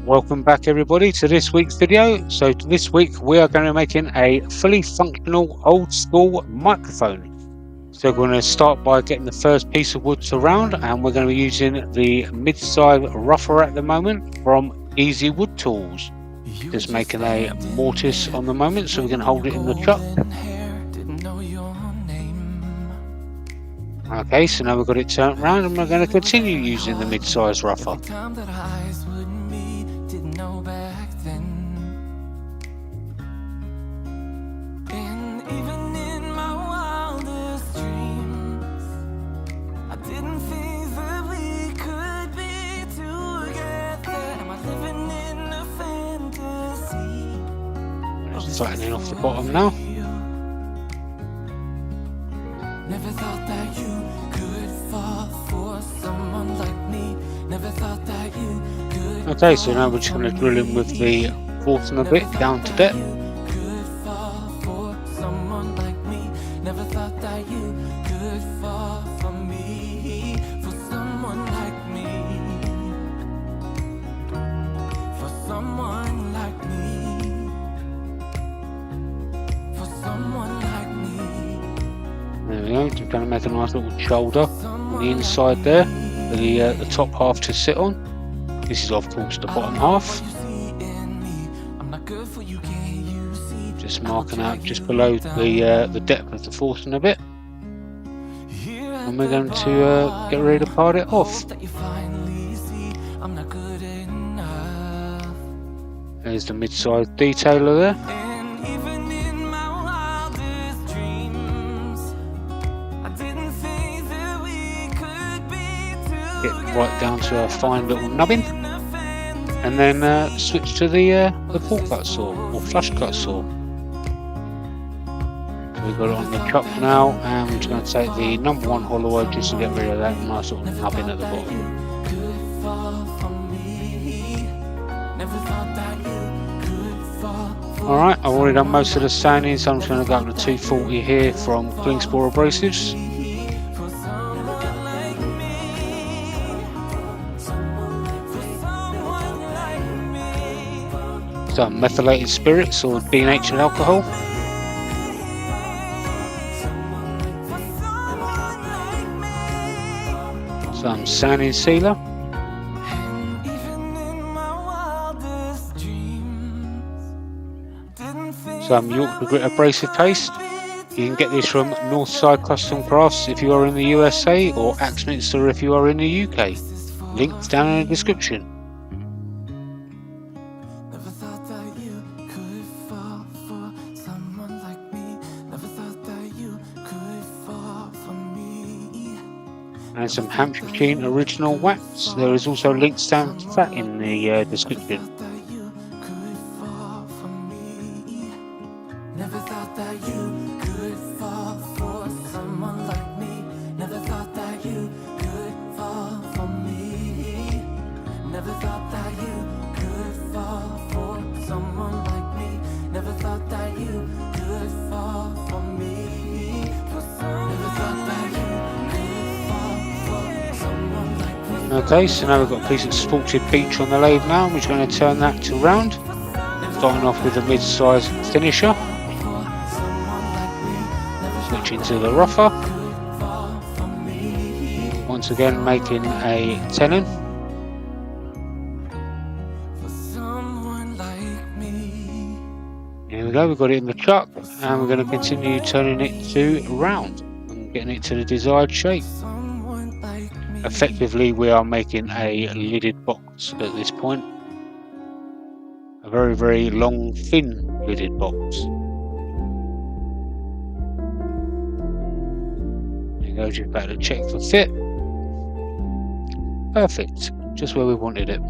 Welcome back everybody to this week's video. So this week we are going to be making a fully functional old school microphone. So we're going to start by getting the first piece of wood to round, and we're going to be using the mid-size rougher at the moment from Easy Wood Tools. Just making a mortise on the moment so we can hold it in the chuck. Okay, so now we've got it turned around and we're going to continue using the mid-size rougher. Flattening off the bottom now. Never thought that you could fall for someone like me. Never thought that you could. Okay, so now we're just going to drill in with the Forstner bit down to depth. Never thought that you could fall for me, for someone like me, for someone like me. There we go, just going to make a nice little shoulder on the inside there for the top half to sit on. This is of course the bottom half. Just marking out just below the depth of the Forstner bit. And we're going to get ready to part it off. There's the mid-size detailer there. Get right down to a fine little nubbin, and then switch to the pull cut saw or flush cut saw. So we've got it on the chuck now, and we're just going to take the number 1 hollow out just to get rid of that nice little nubbin at the bottom. Alright, I've already done most of the sanding, so I'm just going to go up to 240 here from Klingspor Abrasives. Some methylated spirits or denatured alcohol. Some sanding sealer. Some Yorkshire Grit abrasive paste. You can get this from Northside Custom Crafts if you are in the USA, or Axminster if you are in the UK. Links down in the description. And some Hampshire Sheen original wax. There is also links down to that in the description. Never thought that you could fall for someone like me. Never thought that you could fall for me. Never thought that you could fall for someone like me. Never thought that you could fall for me. Never thought that you. Okay, so now we've got a piece of spalted beech on the lathe now, and we're just going to turn that to round. Starting off with the mid-size finisher. Switching to the rougher. Once again making a tenon. Here we go, we've got it in the chuck, and we're going to continue turning it to round and getting it to the desired shape. Effectively, we are making a lidded box at this point. A very, very long, thin lidded box. There you go, just back to check for fit. Perfect, just where we wanted it.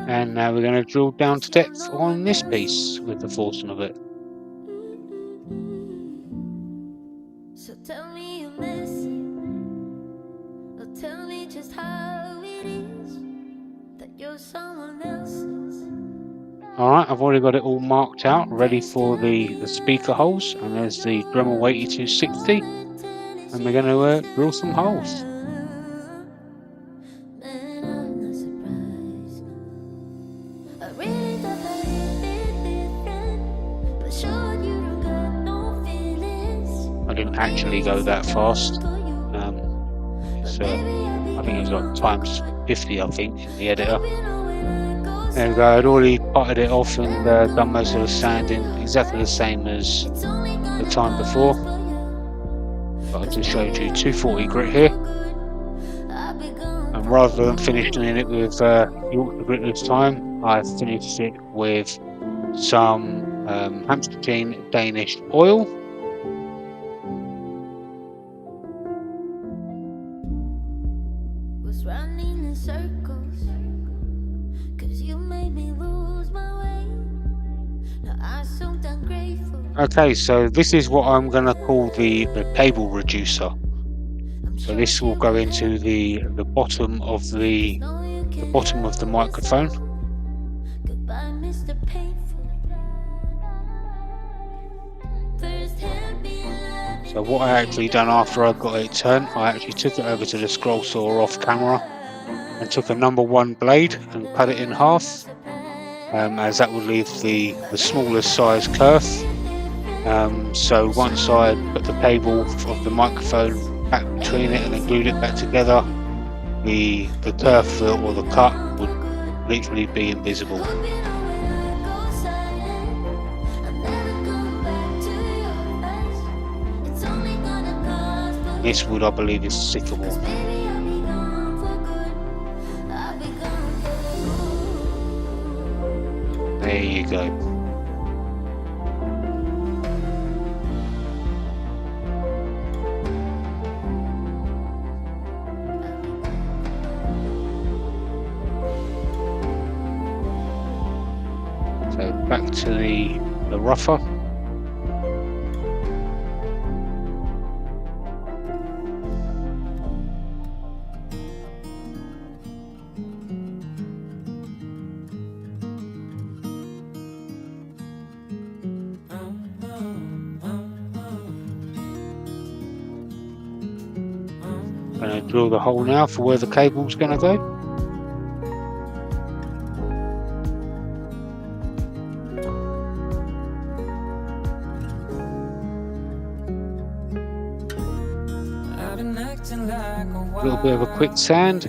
And now we're going to drill down to depth on this piece with the Forstner of it. So tell me you miss me, or tell me just how it is that you're someone else's. Alright, I've already got it all marked out, ready for the speaker holes, and there's the Dremel 8260, and we're going to drill some holes. I didn't actually go that fast. I think it was like times 50, I think, in the editor. There we go, I'd already potted it off and done most of the sanding exactly the same as the time before. But I just showed you 240 grit here. And rather than finishing it with Yorkshire Grit this time, I finished it with some Hampshire Sheen Danish Oil. Okay, so this is what I'm going to call the cable reducer. So this will go into the bottom of the microphone. So what I actually done after I got it turned, I actually took it over to the scroll saw off camera and took a number 1 blade and cut it in half, as that would leave the smallest size kerf. So once I put the cable of the microphone back between it and then glued it back together, the kerf or the cut would literally be invisible. This wood, I believe, is sycamore. There you go. So back to the rougher. I'm going to drill the hole now for where the cable's going to go. A little bit of a quick sand.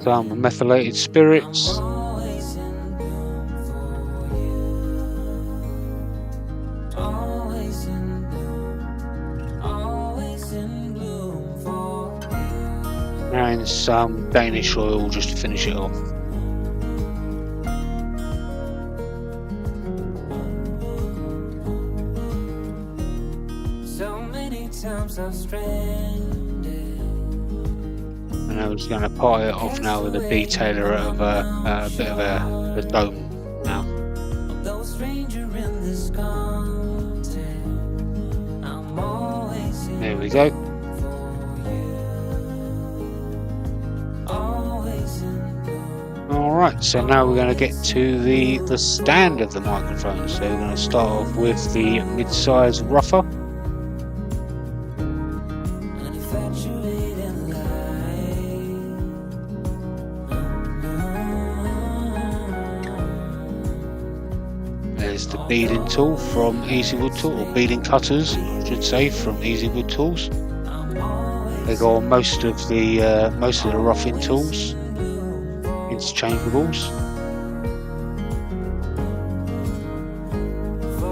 Some methylated spirits. And some Danish oil just to finish it off. And I was going to part it off now with a detailer of a bit of a dome now. There we go. Alright, so now we're going to get to the stand of the microphone. So we're going to start off with the mid-size rougher. There's the beading tool from Easy Wood Tool, or beading cutters, I should say, from Easy Wood Tools. They go on most of the roughing tools, interchangeables.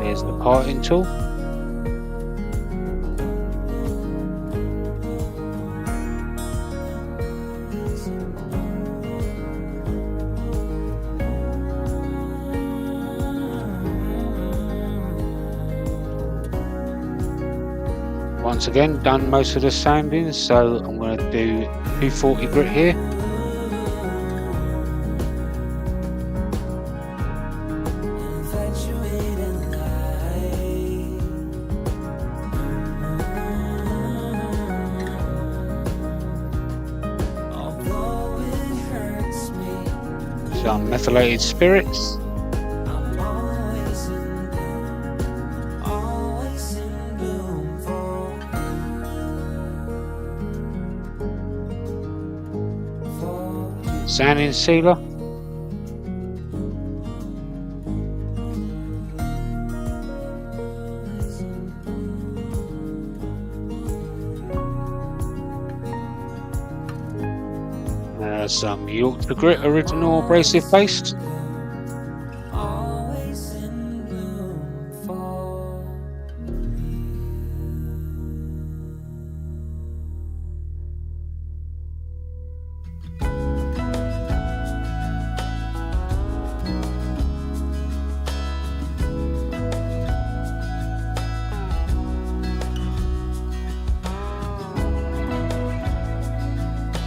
There's the parting tool. Once again, done most of the sanding, so I'm going to do 240 grit here. some methylated spirits. I'm always in bloom, always in bloom for you. Sanding sealer. Some Yorkshire Grit original abrasive paste. Always in bloom for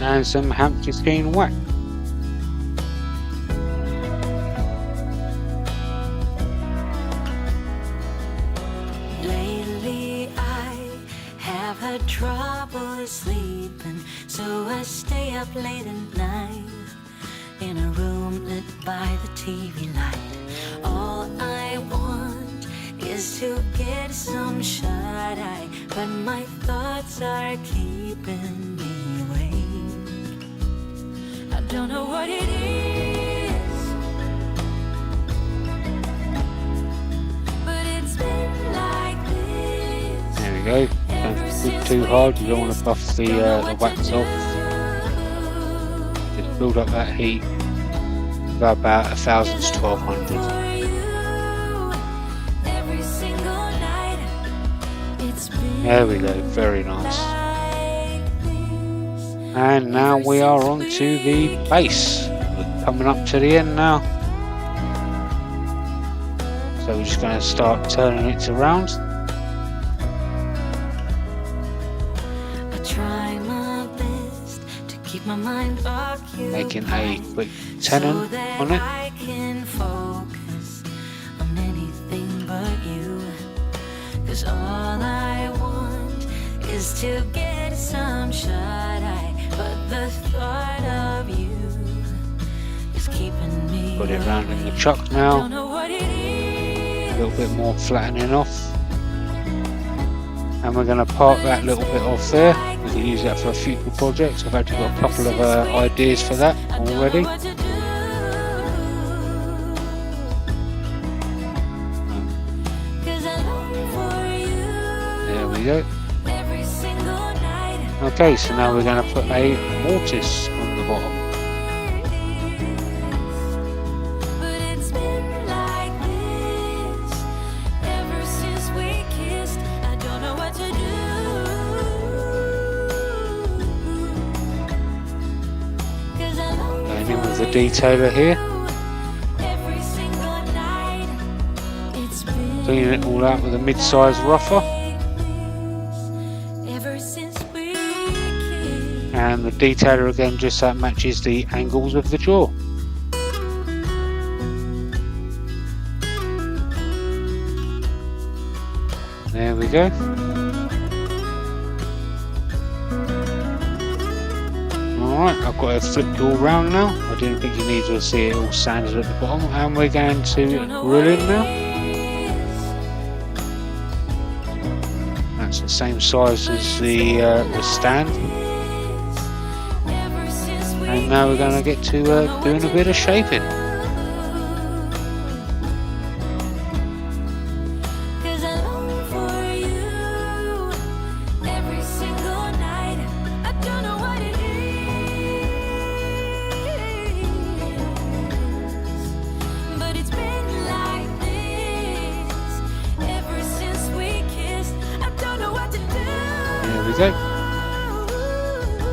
And some Hampshire Sheen Wax. Lately I have had trouble sleeping, so I stay up late at night in a room lit by the TV light. All I want is to get some shut-eye, but my thoughts are keeping me awake. I don't know what it is, but it's been like this. There we go. Don't push too hard. You don't want to buff the wax off. Just build up that heat for about 1,000 to 1,200. There we go. Very nice. And now we are on to the base. We're coming up to the end now. So we're just going to start turning it around. I try my best to keep my mind occupied, Making a quick tenon so that on it. I can focus on anything but you. 'Cause all I want is to get some shut-eye, but the thought of you is keeping me. Put it around in the chuck Don't now. know what it A is. little bit more flattening off. And we're going to park that little bit off there. We can use that for a future project. I've actually got a couple of ideas for that already. There we go. Okay, so now we're going to put a mortise on the bottom. Going in with the detailer here. Cleaning it all out with a mid-size rougher. And the detailer again, just so it matches the angles of the jaw. There we go. Alright, I've got it flipped all round now. I didn't think you needed to see it all sanded at the bottom. And we're going to grill in now. That's the same size as the stand. And now we're going to get to doing a bit of shaping. There we go.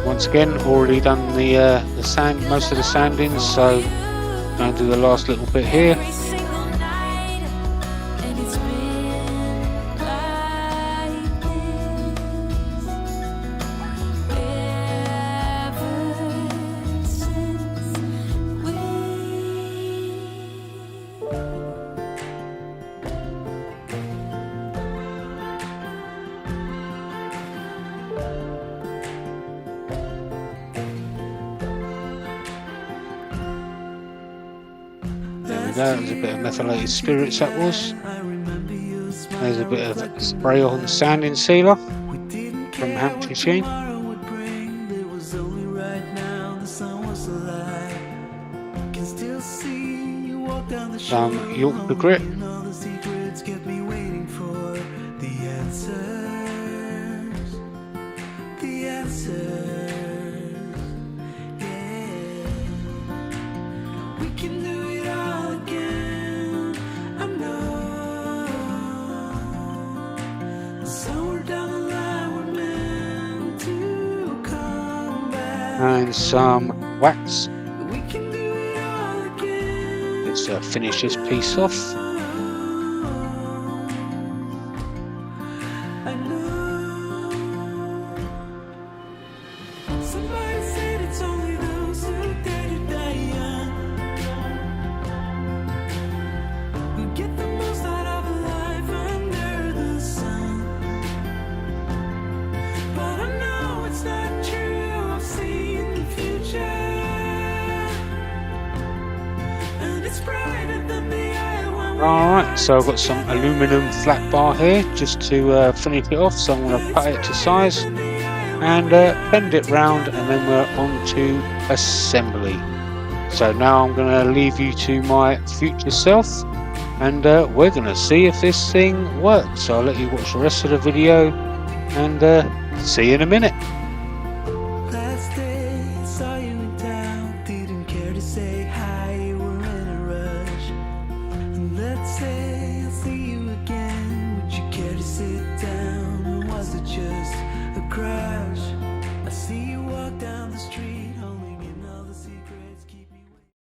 Once again, already done the sand, most of the sanding, so I'm going to do the last little bit here. we go, there's a bit of methylated spirits that was. There's a bit of spray on sanding sealer from Hampshire Sheen. Some Yorkshire Grit. And some wax. Let's finish this piece off. Alright, so I've got some aluminum flat bar here just to finish it off, so I'm going to cut it to size and bend it round, and then we're on to assembly. So now I'm going to leave you to my future self, and we're going to see if this thing works. So I'll let you watch the rest of the video and see you in a minute.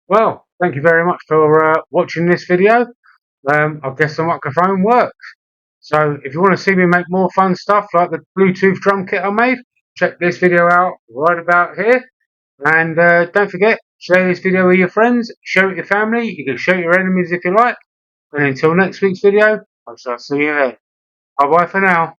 Well, thank you very much for watching this video. I guess the microphone works. So if you want to see me make more fun stuff like the Bluetooth drum kit I made, check this video out right about here. And don't forget, share this video with your friends, share it with your family, you can share it with your enemies if you like. And until next week's video, I shall see you there. Bye bye for now.